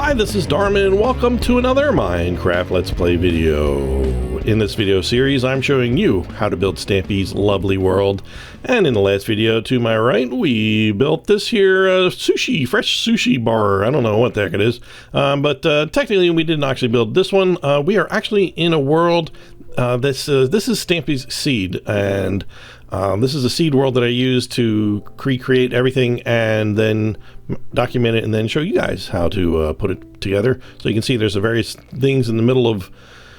Hi, this is Darman, and welcome to another Minecraft Let's Play video. In this video series, I'm showing you how to build Stampy's lovely world. And in the last video to my right, we built this here fresh sushi bar. I don't know what the heck it is, but technically we didn't actually build this one. We are actually in a world. This is Stampy's seed, and this is a seed world that I use to recreate everything and then document it and then show you guys how to put it together. So you can see there's the various things in the middle of,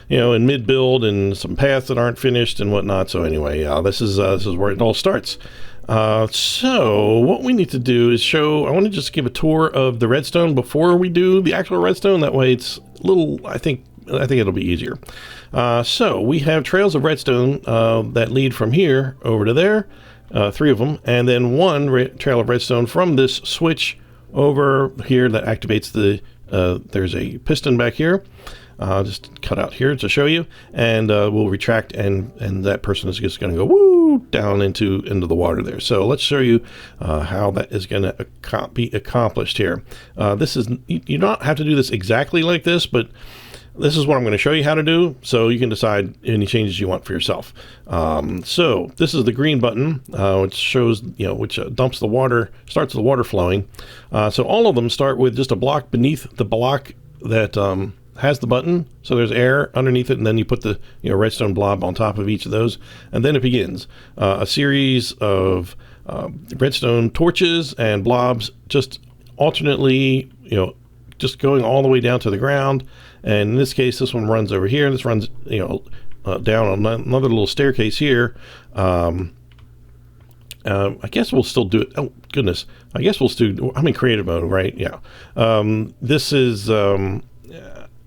in mid-build, and some paths that aren't finished and whatnot. So anyway, this is where it all starts. So what we need to do is I want to just give a tour of the redstone before we do the actual redstone. That way it's a little, I think it'll be easier. So we have trails of redstone that lead from here over to there, 3 of them, and then one trail of redstone from this switch over here that activates there's a piston back here. Just cut out here to show you, and we'll retract, and that person is just going to go woo down into the water there. So let's show you how that is going to be accomplished here. You don't have to do this exactly like this, but this is what I'm going to show you how to do, so you can decide any changes you want for yourself. So this is the green button, which shows, which dumps the water, starts the water flowing. So all of them start with just a block beneath the block that has the button. So there's air underneath it, and then you put the redstone blob on top of each of those, and then it begins a series of redstone torches and blobs, just alternately, just going all the way down to the ground. And in this case, this one runs over here. This runs, down on another little staircase here. I guess we'll still do it. Oh, goodness. I guess we'll still, I'm in creative mode, right? Yeah. This is, something,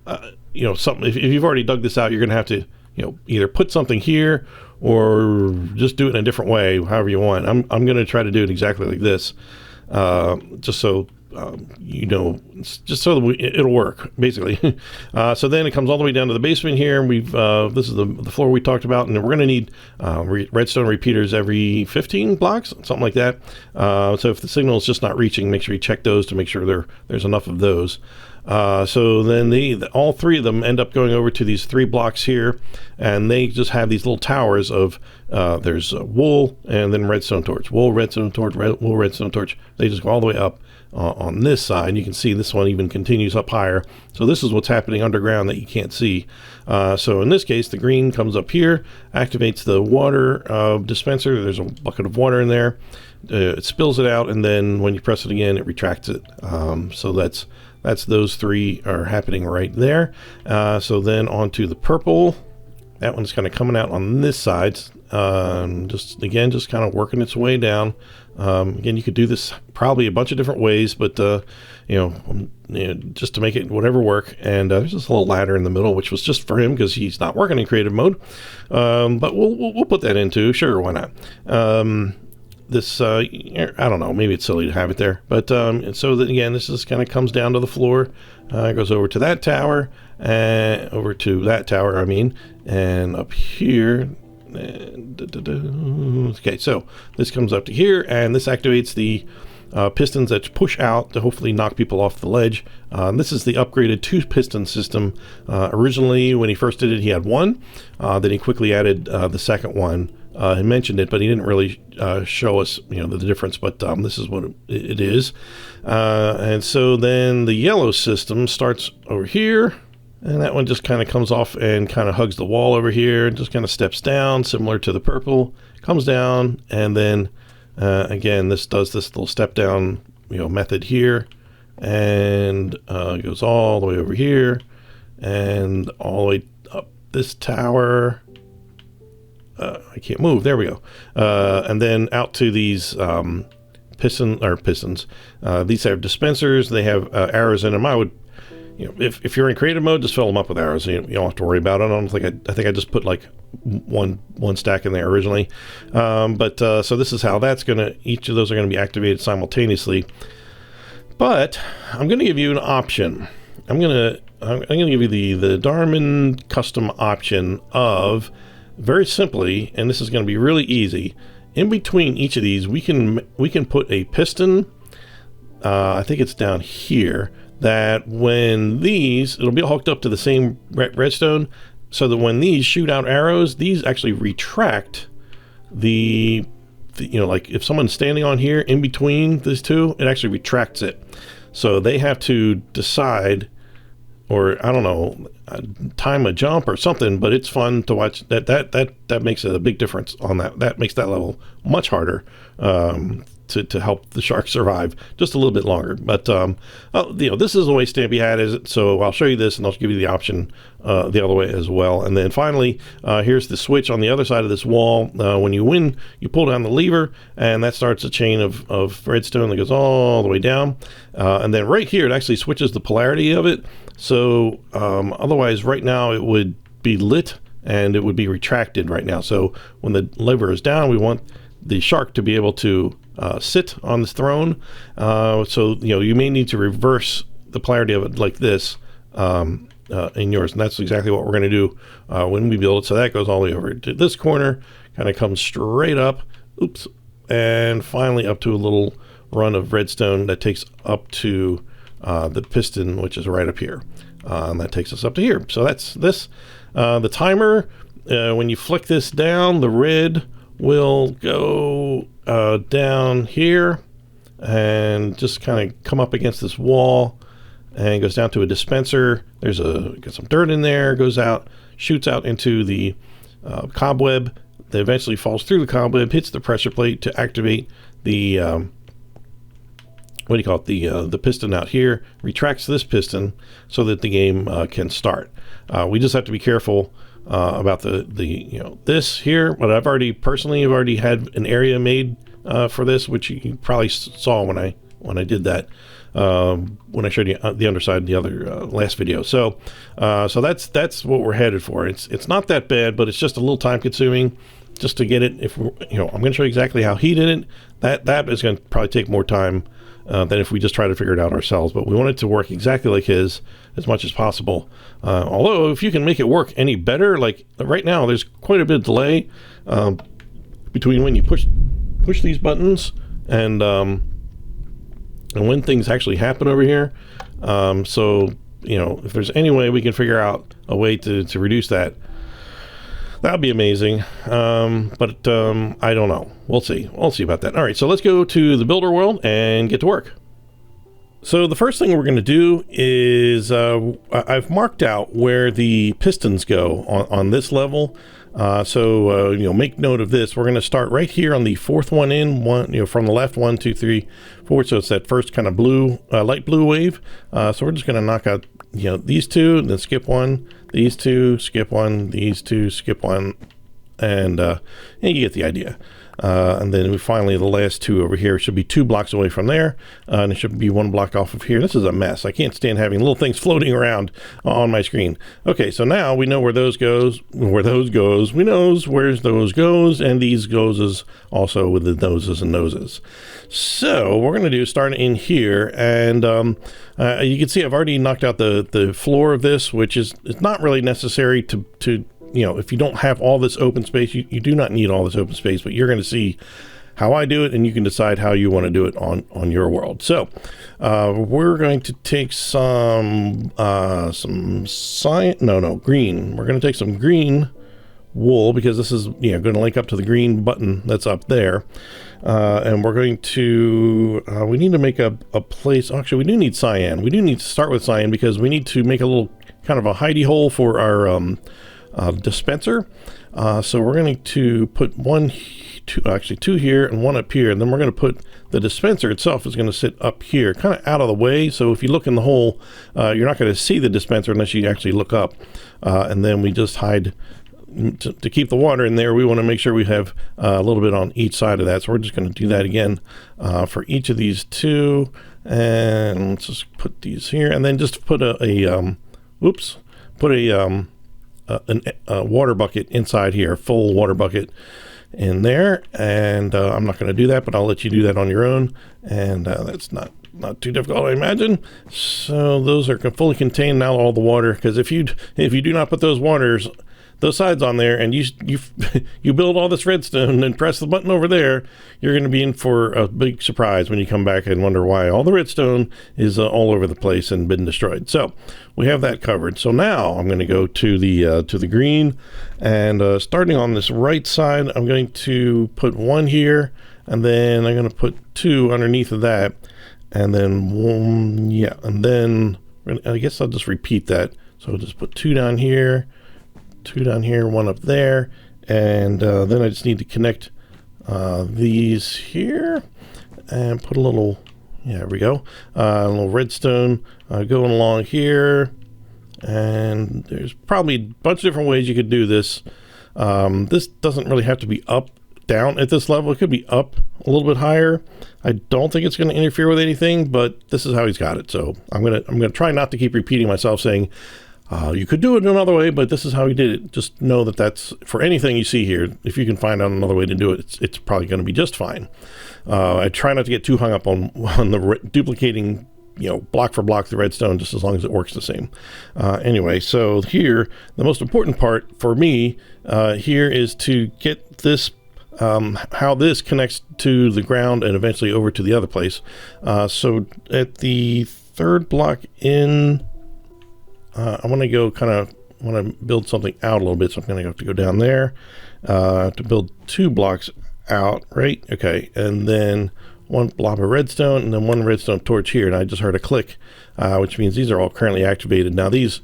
if you've already dug this out, you're going to have to, either put something here or just do it in a different way, however you want. I'm going to try to do it exactly like this, just so, just so that it'll work, basically. So then it comes all the way down to the basement here. And this is the floor we talked about, and we're going to need redstone repeaters every 15 blocks, something like that. So if the signal is just not reaching, make sure you check those to make sure there's enough of those. So then all 3 of them end up going over to these 3 blocks here, and they just have these little towers of there's wool and then redstone torch, wool, redstone torch, wool, redstone torch. They just go all the way up on this side. You can see this one even continues up higher. So this is what's happening underground that you can't see. So in this case, the green comes up here, activates the water dispenser. There's a bucket of water in there. It spills it out, and then when you press it again, it retracts it. So that's those 3 are happening right there. So then onto the purple. That one's kind of coming out on this side. Just kind of working its way down. Again, you could do this probably a bunch of different ways, but just to make it whatever work. And there's this little ladder in the middle, which was just for him because he's not working in creative mode. But we'll put that into, sure, why not? This I don't know, maybe it's silly to have it there, but so that, again, this just kind of comes down to the floor, goes over to that tower, and and up here. Okay, so this comes up to here, and this activates the pistons that push out to hopefully knock people off the ledge. This is the upgraded 2-piston system. Originally, when he first did it, he had 1. Then he quickly added the second one. He mentioned it, but he didn't really show us, the difference. But this is what it is. And so then the yellow system starts over here, and that one just kind of comes off and kind of hugs the wall over here, and just kind of steps down, similar to the purple. Comes down, and then again, this does this little step down, method here, and goes all the way over here, and all the way up this tower. I can't move. There we go. And then out to these pistons. These have dispensers. They have arrows in them. I would, if you're in creative mode, just fill them up with arrows. You don't have to worry about it. I think I just put like one stack in there originally. So this is how each of those are going to be activated simultaneously. But I'm going to give you an option. I'm going to give you the Darman custom option of, very simply, and this is going to be really easy, in between each of these we can put a piston. I think it's down here that when these, it'll be hooked up to the same redstone, so that when these shoot out arrows, these actually retract the you know, like if someone's standing on here in between these two, it actually retracts it. So they have to decide, or I don't know, time a jump or something, but it's fun to watch. That makes a big difference on that. That makes that level much harder to help the shark survive just a little bit longer. But you know, this is the way Stampy had it, so I'll show you this and I'll give you the option the other way as well. And then finally, here's the switch on the other side of this wall. When you win, you pull down the lever, and that starts a chain of redstone that goes all the way down. And then right here, it actually switches the polarity of it. So otherwise, right now, it would be lit and it would be retracted right now. So when the lever is down, we want the shark to be able to sit on this throne. So you know, you may need to reverse the polarity of it like this in yours, and that's exactly what we're going to do when we build it. So that goes all the way over to this corner, kind of comes straight up, oops, and finally up to a little run of redstone that takes up to the piston, which is right up here, and that takes us up to here. So that's this. The timer, when you flick this down, the red will go down here and just kind of come up against this wall and goes down to a dispenser. There's got some dirt in there, goes out, shoots out into the cobweb, that eventually falls through the cobweb, hits the pressure plate to activate the what do you call it, the piston out here, retracts this piston so that the game can start. We just have to be careful about the you know, this here, but I've already had an area made for this, which you probably saw when I did that, when I showed you the underside in the other last video. So that's what we're headed for. It's not that bad, but it's just a little time consuming just to get it. If you know, I'm going to show you exactly how he did it. That is going to probably take more time than if we just try to figure it out ourselves. But we want it to work exactly like his as much as possible. Although if you can make it work any better, like right now, there's quite a bit of delay between when you push these buttons and when things actually happen over here. So you know, if there's any way we can figure out a way to reduce that, that'd be amazing. But I don't know. We'll see about that. All right, so let's go to the builder world and get to work. So the first thing we're going to do is I've marked out where the pistons go on this level. So you know, make note of this. We're going to start right here on the fourth one in, you know, from the left, 1, 2, 3, 4. So it's that first kind of blue, light blue wave. So we're just going to knock out, you know, these two, and then skip one, these two, skip one, these two, skip one, and you get the idea. And then finally, the last two over here should be 2 blocks away from there, and it should be 1 block off of here. This is a mess. I can't stand having little things floating around on my screen. Okay, so now we know where those goes, we knows where those goes, and these goes also with the noses and noses. So we're going to do start in here, and you can see I've already knocked out the floor of this, which is it's not really necessary to you know, if you don't have all this open space, you do not need all this open space, but you're going to see how I do it, and you can decide how you want to do it on your world. So we're going to take some green. We're going to take some green wool, because this is, you know, going to link up to the green button that's up there. And we're going to, we need to make a place. Actually, we do need cyan. We do need to start with cyan, because we need to make a little kind of a hidey hole for our dispenser. So we're going to put 2 here and 1 up here, and then we're going to put the dispenser itself is going to sit up here, kind of out of the way. So if you look in the hole, you're not going to see the dispenser unless you actually look up. And then we just hide to keep the water in there. We want to make sure we have a little bit on each side of that. So we're just going to do that again for each of these 2, and let's just put these here, and then just put a water bucket inside here, full water bucket in there. And I'm not going to do that, but I'll let you do that on your own, and that's not too difficult, I imagine. So those are fully contained now, all the water, because if you do not put those waters, those sides on there, and you you build all this redstone and press the button over there, you're going to be in for a big surprise when you come back and wonder why all the redstone is all over the place and been destroyed. So we have that covered. So now I'm going to go to the green, and starting on this right side, I'm going to put one here, and then I'm going to put two underneath of that, and then one, yeah, and then I guess I'll just repeat that. So I'll just put two down here, one up there, and then I just need to connect these here and put a little, yeah, there we go, a little redstone going along here. And there's probably a bunch of different ways you could do this. This doesn't really have to be up, down at this level. It could be up a little bit higher. I don't think it's going to interfere with anything, but this is how he's got it. So I'm gonna try not to keep repeating myself, saying you could do it another way, but this is how he did it. Just know that that's for anything you see here. If you can find out another way to do it, it's probably going to be just fine. I try not to get too hung up on the duplicating, block for block the redstone, just as long as it works the same. Anyway, so here, the most important part for me here is to get this, how this connects to the ground and eventually over to the other place. So at the third block in, I want to go want to build something out a little bit, so I'm going to have to go down there to build 2 blocks out, right? Okay, and then 1 blob of redstone, and then 1 redstone torch here, and I just heard a click, which means these are all currently activated. Now this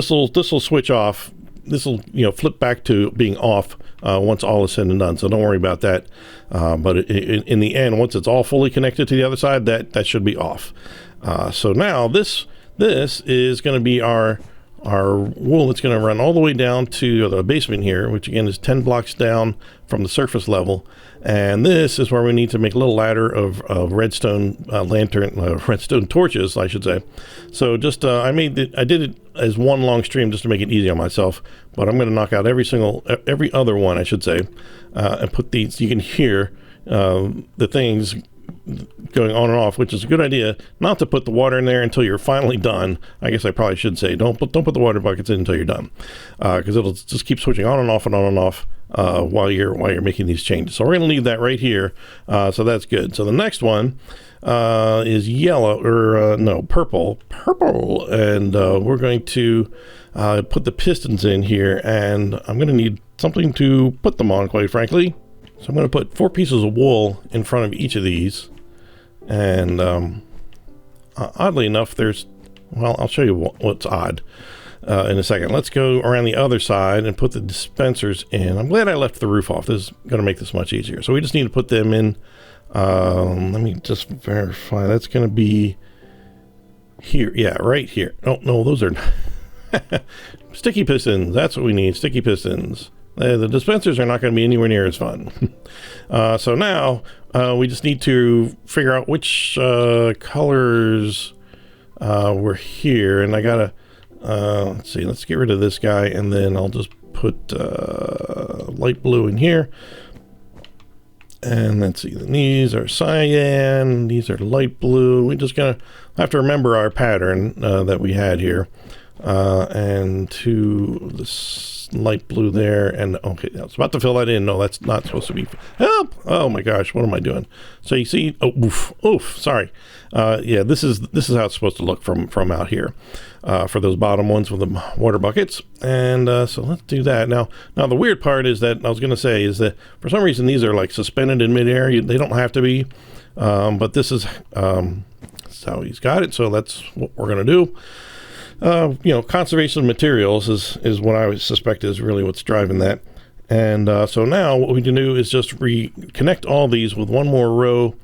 will switch off. This will flip back to being off once all is said and done. So don't worry about that. But in the end, once it's all fully connected to the other side, that should be off. So now this is going to be our wool that's going to run all the way down to the basement here, which again is 10 blocks down from the surface level. And this is where we need to make a little ladder of redstone redstone torches, I should say. So just I did it as one long stream just to make it easy on myself, but I'm going to knock out every other one, I should say, and put these. You can hear the things going on and off, which is a good idea not to put the water in there until you're finally done. I guess I probably should say don't put the water buckets in until you're done, because it'll just keep switching on and off and on and off while you're making these changes. So we're going to leave that right here, so that's good. So the next one is yellow, or no, purple, and we're going to put the pistons in here, and I'm going to need something to put them on, quite frankly. So I'm going to put 4 pieces of wool in front of each of these, and oddly enough, I'll show you what's odd in a second. Let's go around the other side and put the dispensers in. I'm glad I left the roof off. This is going to make this much easier. So we just need to put them in. Let me just verify. That's going to be here. Yeah, right here. Oh, no, those are sticky pistons. That's what we need, sticky pistons. The dispensers are not going to be anywhere near as fun. So now we just need to figure out which colors were here. And I got to, let's see, let's get rid of this guy. And then I'll just put light blue in here. And let's see, these are cyan, these are light blue. We're just going to have to remember our pattern that we had here. And to this light blue there, and okay, I was about to fill that in. No, that's not supposed to be. Help! Oh my gosh, what am I doing? So you see, oof, sorry. Yeah, this is how it's supposed to look from out here for those bottom ones with the water buckets. And so let's do that. Now the weird part is that I was going to say is that for some reason these are like suspended in midair. They don't have to be, but this is how he's got it. So that's what we're going to do. Conservation of materials is what I would suspect is really what's driving that. And so now what we can do is just reconnect all these with one more row,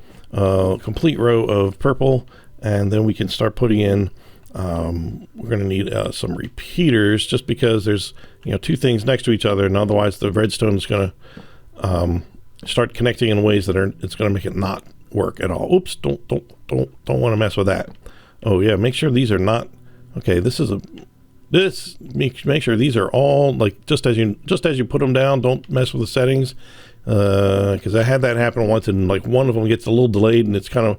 complete row of purple, and then we can start putting in, we're going to need some repeaters, just because there's 2 things next to each other, and otherwise the redstone is going to start connecting in ways that it's going to make it not work at all. Oops, don't want to mess with that. Oh yeah, make sure these are not. Okay, make sure these are all like just as you put them down. Don't mess with the settings, because I had that happen once, and like one of them gets a little delayed, and it's kind of,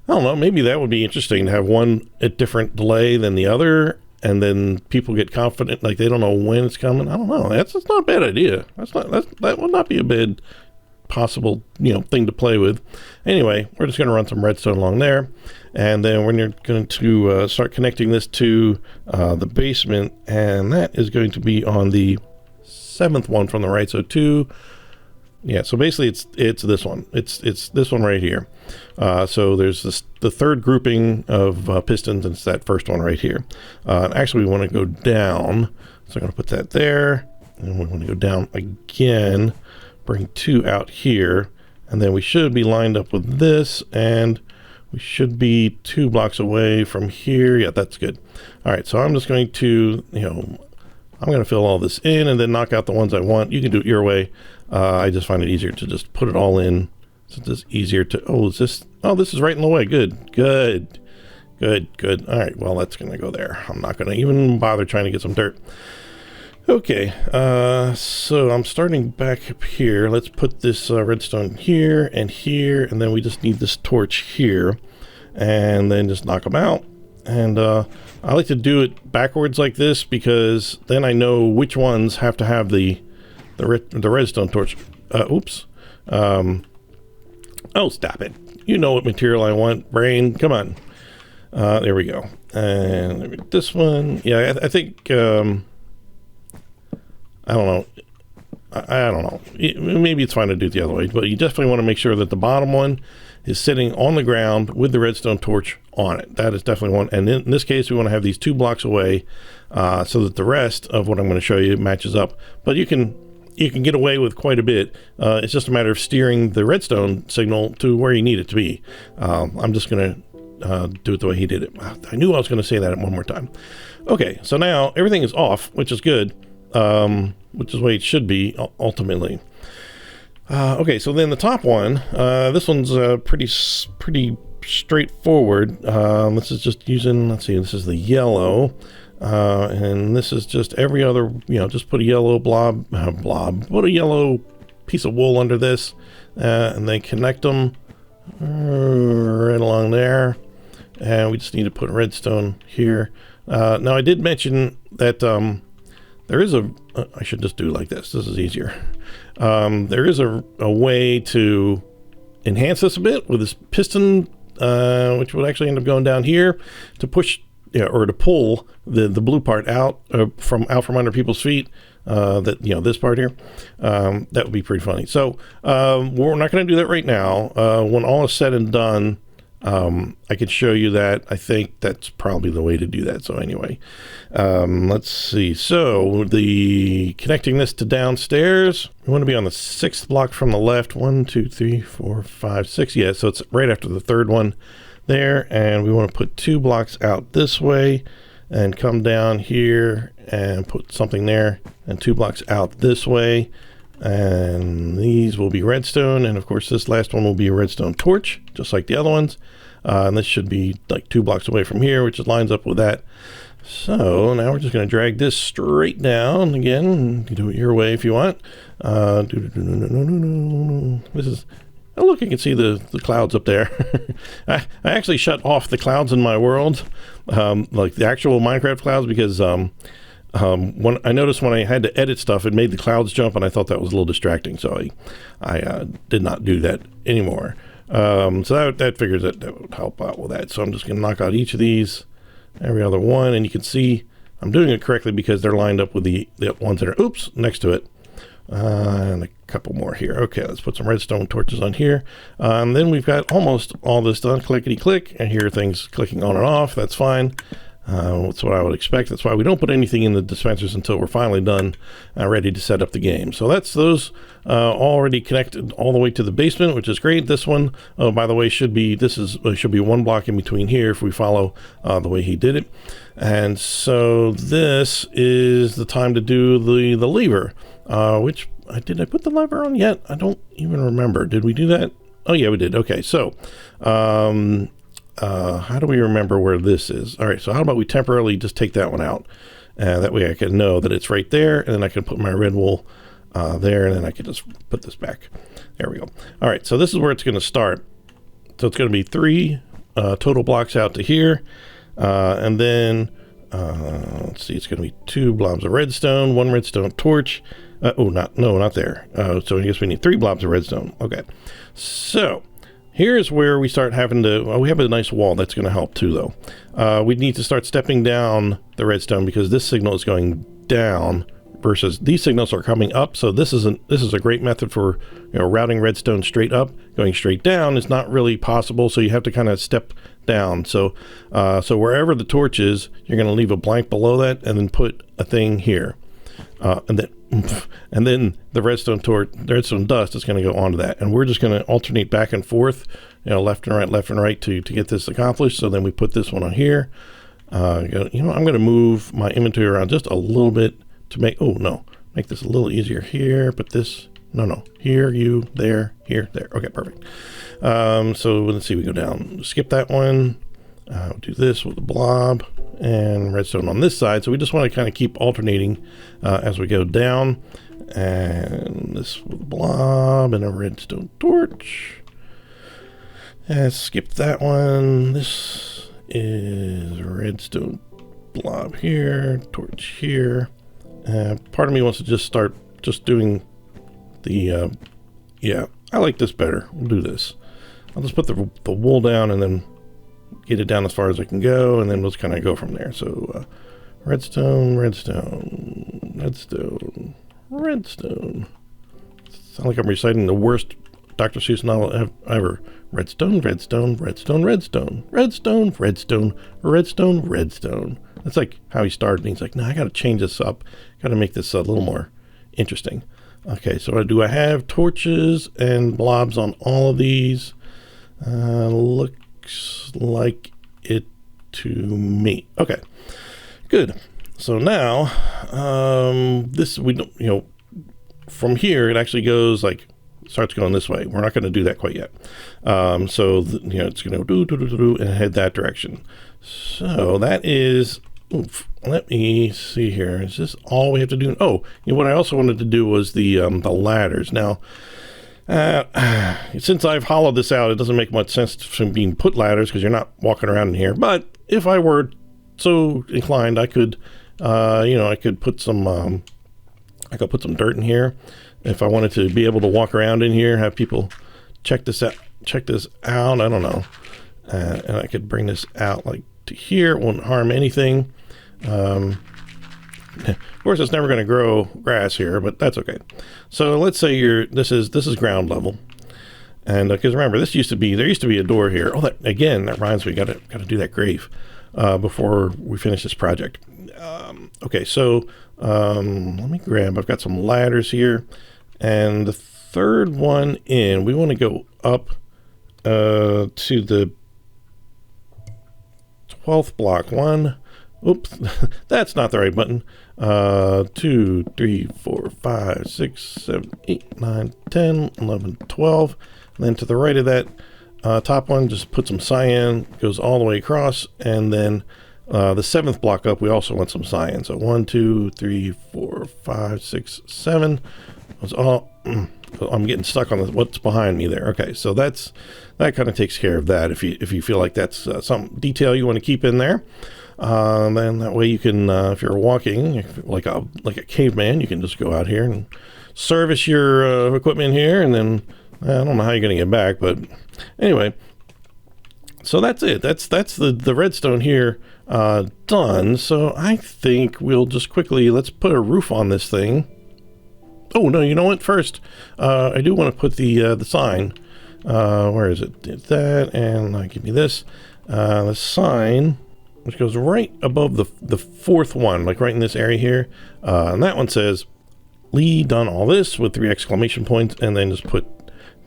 I don't know, maybe that would be interesting to have one at different delay than the other, and then people get confident, like they don't know when it's coming. I don't know. That's not a bad idea. That would not be a bad possible, thing to play with. Anyway, we're just going to run some redstone along there, and then we're going to start connecting this to the basement, and that is going to be on the 7th one from the right. So so basically it's this one. It's this one right here. So there's the third grouping of pistons, and it's that first one right here. Actually, we want to go down, so I'm going to put that there, and we want to go down again. Bring 2 out here, and then we should be lined up with this, and we should be 2 blocks away from here. Yeah, that's good. All right, so I'm just going to, I'm going to fill all this in and then knock out the ones I want. You can do it your way. I just find it easier to just put it all in. So it's just easier to, this is right in the way. Good. All right, well, that's going to go there. I'm not going to even bother trying to get some dirt. Okay, so I'm starting back up here. Let's put this redstone here, and then we just need this torch here, and then just knock them out. And I like to do it backwards like this, because then I know which ones have to have the redstone torch. Oops. Oh, stop it. You know what material I want, brain. Come on. There we go. And this one. Yeah, I think... I don't know. I don't know. Maybe it's fine to do it the other way, but you definitely want to make sure that the bottom one is sitting on the ground with the redstone torch on it. That is definitely one. And in this case, we want to have these 2 blocks away so that the rest of what I'm going to show you matches up. But you can get away with quite a bit. It's just a matter of steering the redstone signal to where you need it to be. I'm just going to do it the way he did it. I knew I was going to say that one more time. Okay, so now everything is off, which is good. Which is the way it should be ultimately. Okay, so then the top one, this one's pretty straightforward. This is just using, let's see, this is the yellow, and this is just every other, just put a yellow put a yellow piece of wool under this, and then connect them right along there, and we just need to put redstone here. Now I did mention that there is I should just do it like this. This is easier. There is a way to enhance this a bit with this piston, which would actually end up going down here to push, or to pull the blue part out from under people's feet. This part here, that would be pretty funny. So we're not going to do that right now. When all is said and done, I can show you that. I think that's probably the way to do that. So anyway, let's see. So connecting this to downstairs, we want to be on the 6th block from the left. 1, 2, 3, 4, 5, 6. Yeah, so it's right after the 3rd one there. And we want to put 2 blocks out this way and come down here and put something there, and 2 blocks out this way. And these will be redstone, and of course this last one will be a redstone torch, just like the other ones. And this should be like 2 blocks away from here, which lines up with that. So now we're just going to drag this straight down. Again, you can do it your way if you want. This is, oh look, you can see the clouds up there. I actually shut off the clouds in my world, like the actual Minecraft clouds, because when I noticed when I had to edit stuff, it made the clouds jump, and I thought that was a little distracting, so I did not do that anymore. So that figures that would help out with that. So I'm just going to knock out each of these, every other one, and you can see I'm doing it correctly because they're lined up with the ones that are, next to it. And a couple more here. Okay, let's put some redstone torches on here. Then we've got almost all this done. Clickety click, and here are things clicking on and off. That's fine. That's what I would expect. That's why we don't put anything in the dispensers until we're finally done, ready to set up the game. So that's those already connected all the way to the basement, which is great. This one, by the way, should be 1 block in between here if we follow the way he did it. And so this is the time to do the lever, which did I put the lever on yet? I don't even remember. Did we do that? Oh yeah, we did. Okay, so how do we remember where this is? All right, so how about we temporarily just take that one out, and that way I can know that it's right there, and then I can put my red wool there, and then I can just put this back. There we go. All right, so this is where it's going to start. So it's going to be 3 total blocks out to here, and then Let's see, it's going to be 2 blobs of redstone, 1 redstone torch. Not there. So I guess we need 3 blobs of redstone. Okay, so here's where we start having to, well, we have a nice wall that's going to help too, though. We need to start stepping down the redstone because this signal is going down versus these signals are coming up. So this is a great method for, routing redstone straight up. Going straight down is not really possible, so you have to kind of step down. So wherever the torch is, you're going to leave a blank below that and then put a thing here. And then the redstone dust is going to go onto that, and we're just going to alternate back and forth, left and right to get this accomplished. So then we put this one on here. I'm going to move my inventory around just a little bit to make this a little easier here. But this, here, there, here, there. Okay, perfect. So let's see, we go down, skip that one. Do this with a blob and redstone on this side. So we just want to kind of keep alternating as we go down. And this with a blob and a redstone torch. And skip that one. This is redstone blob here, torch here. Part of me wants to just start doing the, I like this better. We'll do this. I'll just put the wool down and then get it down as far as I can go, and then we'll just kind of go from there. So redstone. Sound like I'm reciting the worst Dr. Seuss novel ever. Redstone. That's like how he started, and he's like, no, I got to change this up. Got to make this a little more interesting. Okay, so do I have torches and blobs on all of these? Looks like it to me. Okay, good. So now, this, we don't, from here, it actually goes starts going this way. We're not going to do that quite yet. So, it's going to do and head that direction. So that is, let me see here. Is this all we have to do? Oh, what I also wanted to do was the ladders. Now, since I've hollowed this out, it doesn't make much sense to being put ladders because you're not walking around in here. But if I were so inclined, I could, I could put some dirt in here. If I wanted to be able to walk around in here, have people check this out. I don't know, and I could bring this out to here. It won't harm anything. Of course, it's never going to grow grass here, but that's okay. So let's say this is ground level, and because remember, there used to be a door here. Oh, that reminds me, got to do that grave before we finish this project. Okay, so let me grab. I've got some ladders here, and the third one in, we want to go up to the 12th block. 1. Oops, that's not the right button. 2, 3, 4, 5, 6, 7, 8, 9, 10, 11, 12. And then to the right of that top one, just put some cyan, goes all the way across. And then the 7th block up, we also want some cyan. So 1, 2, 3, 4, 5, 6, 7. That's all. I'm getting stuck on what's behind me there. Okay, so that kind of takes care of that. If you feel like that's some detail you want to keep in there. Then that way you can, if you're walking like a caveman, you can just go out here and service your equipment here, and then I don't know how you're going to get back, but anyway. So that's it. That's the redstone here done. So I think we'll just quickly, let's put a roof on this thing. Oh no, you know what? First, I do want to put the sign. Where is it? Did that, and give me this. The sign, which goes right above the 4th one, right in this area here. And that one says, Lee done all this with 3 exclamation points, and then just put,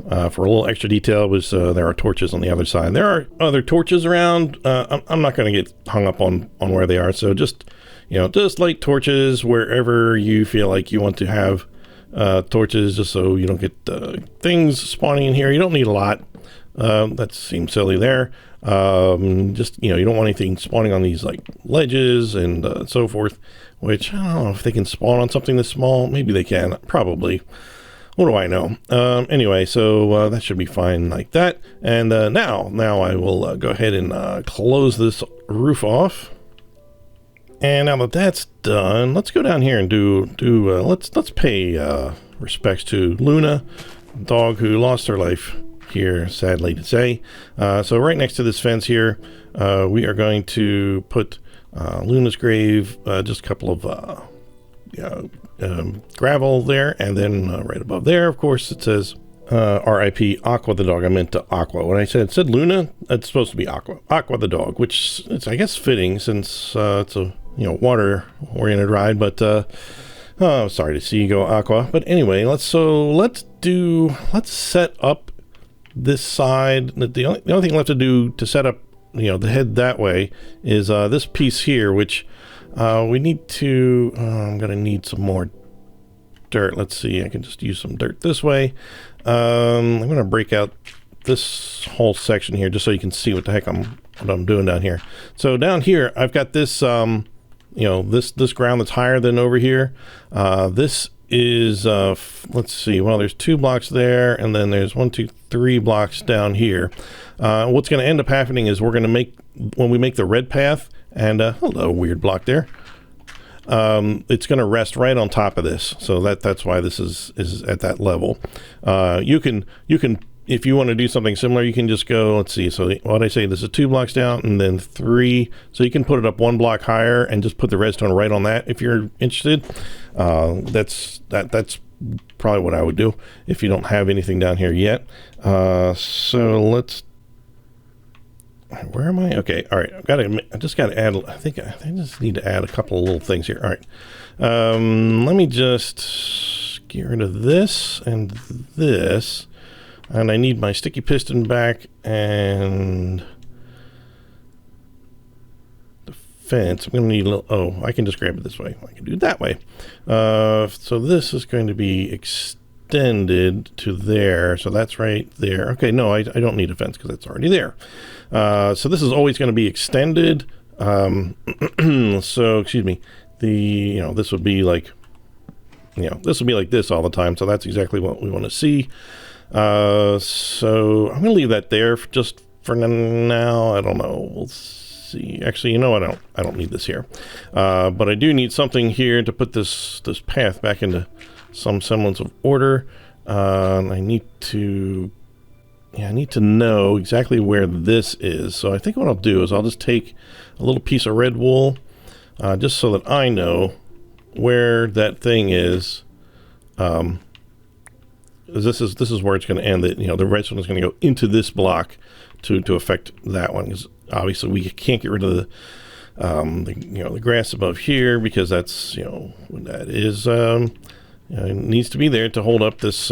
for a little extra detail, was there are torches on the other side. There are other torches around. I'm not going to get hung up on where they are. So just light torches wherever you feel like you want to have torches, just so you don't get things spawning in here. You don't need a lot. That seems silly there. Just, you don't want anything spawning on these ledges and so forth, which I don't know if they can spawn on something this small. Maybe they can, probably. What do I know? Anyway, so that should be fine like that. And now I will go ahead and close this roof off. And now that that's done, let's go down here and let's pay respects to Luna, the dog who lost her life here, sadly to say. So right next to this fence here, we are going to put Luna's grave, just a couple of gravel there, and then right above there, of course, it says R.I.P. Aqua the dog. I meant to Aqua. When I said Luna, it's supposed to be Aqua. Aqua the dog, which it's, I guess, fitting since it's a water-oriented ride. But sorry to see you go, Aqua. But anyway, let's set up this side. The only thing left to do to set up the head that way is this piece here, which we need to. I'm gonna need some more dirt. Let's see. I can just use some dirt this way. I'm gonna break out this whole section here just so you can see what the heck what I'm doing down here. So down here, I've got this this ground that's higher than over here. This is let's see. Well, there's 2 blocks there, and then there's 1, 2, 3 blocks down here. What's going to end up happening is when we make the red path, and hello, weird block there. It's going to rest right on top of this, so that's why this is at that level. You can if you want to do something similar, you can just go, let's see, so what I say, this is 2 blocks down and then 3, so you can put it up 1 block higher and just put the redstone right on that if you're interested. That's probably what I would do if you don't have anything down here yet. So let's, where am I? Okay, all right, I just got to add, I think I just need to add a couple of little things here. All right, let me just get rid of this and this. And I need my sticky piston back and the fence. I'm going to need a little, oh, I can just grab it this way. I can do it that way. So this is going to be extended to there. So that's right there. Okay, no, I don't need a fence because it's already there. So this is always going to be extended. So, excuse me, this would be like, this will be like this all the time. So that's exactly what we want to see. So I'm gonna leave that there just for now. I don't know, we'll see. Actually, you know what, I don't need this here, but I do need something here to put this path back into some semblance of order. And I need to know exactly where this is. So I think what I'll do is I'll just take a little piece of red wool, just so that I know where that thing is. This is where it's going to end. The redstone is going to go into this block to affect that one, because obviously we can't get rid of the grass above here, because that's that is it needs to be there to hold up this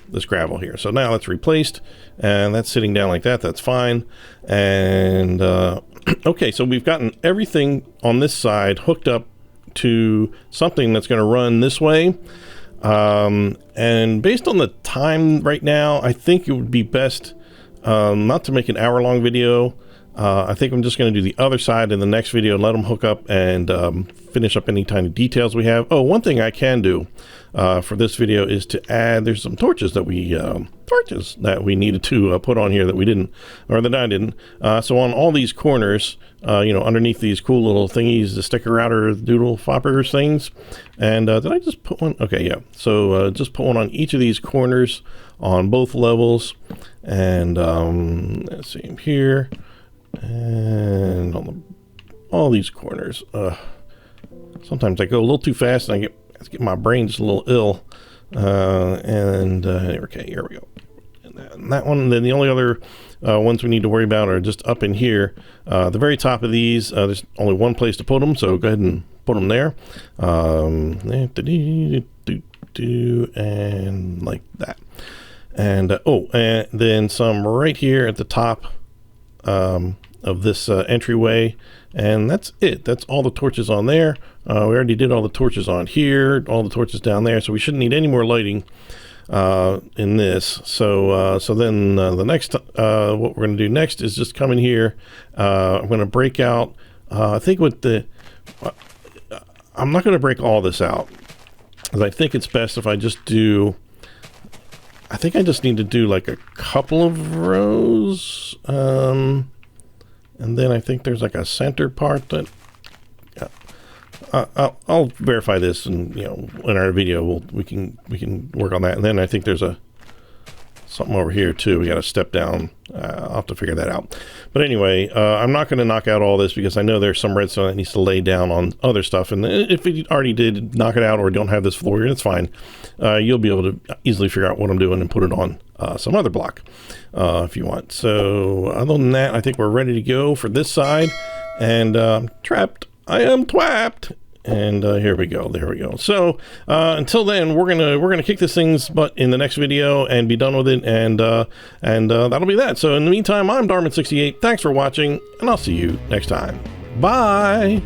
this gravel here. So now it's replaced, and that's sitting down like that. That's fine. And okay, so we've gotten everything on this side hooked up to something that's going to run this way. And based on the time right now, I think it would be best not to make an hour-long video. I think I'm just going to do the other side in the next video and let them hook up and finish up any tiny details we have. Oh, one thing I can do for this video is to add, there's some torches that we needed to put on here that we didn't, or that I didn't. So on all these corners, underneath these cool little thingies, the sticker outer doodle foppers things. And did I just put one? Okay, yeah. So just put one on each of these corners on both levels. And let's see here. And on all these corners. Sometimes I go a little too fast and I get my brain just a little ill. Okay, here we go. And that one, and then the only other ones we need to worry about are just up in here. The very top of these, there's only one place to put them, so go ahead and put them there. And like that. And and then some right here at the top of this entryway, and that's it. That's all the torches on there. We already did all the torches on here, all the torches down there, so we shouldn't need any more lighting in this. So then the next what we're going to do next is just come in here. I'm going to break out, I think with the I'm not going to break all this out, because I think it's best if I just do, I think I just need to do like a couple of rows, and then I think there's like a center part that I'll verify this, and you know, in our video we can work on that. And then I think there's something over here too. We got to step down. I'll have to figure that out. But anyway, I'm not going to knock out all this because I know there's some redstone that needs to lay down on other stuff. And if it already did knock it out or don't have this floor here, that's fine. You'll be able to easily figure out what I'm doing and put it on some other block if you want. So other than that, I think we're ready to go for this side. And trapped. I am twapped. And here we go. There we go. So until then, we're gonna kick this thing's butt in the next video and be done with it. And that'll be that. So in the meantime, I'm Darman68. Thanks for watching, and I'll see you next time. Bye.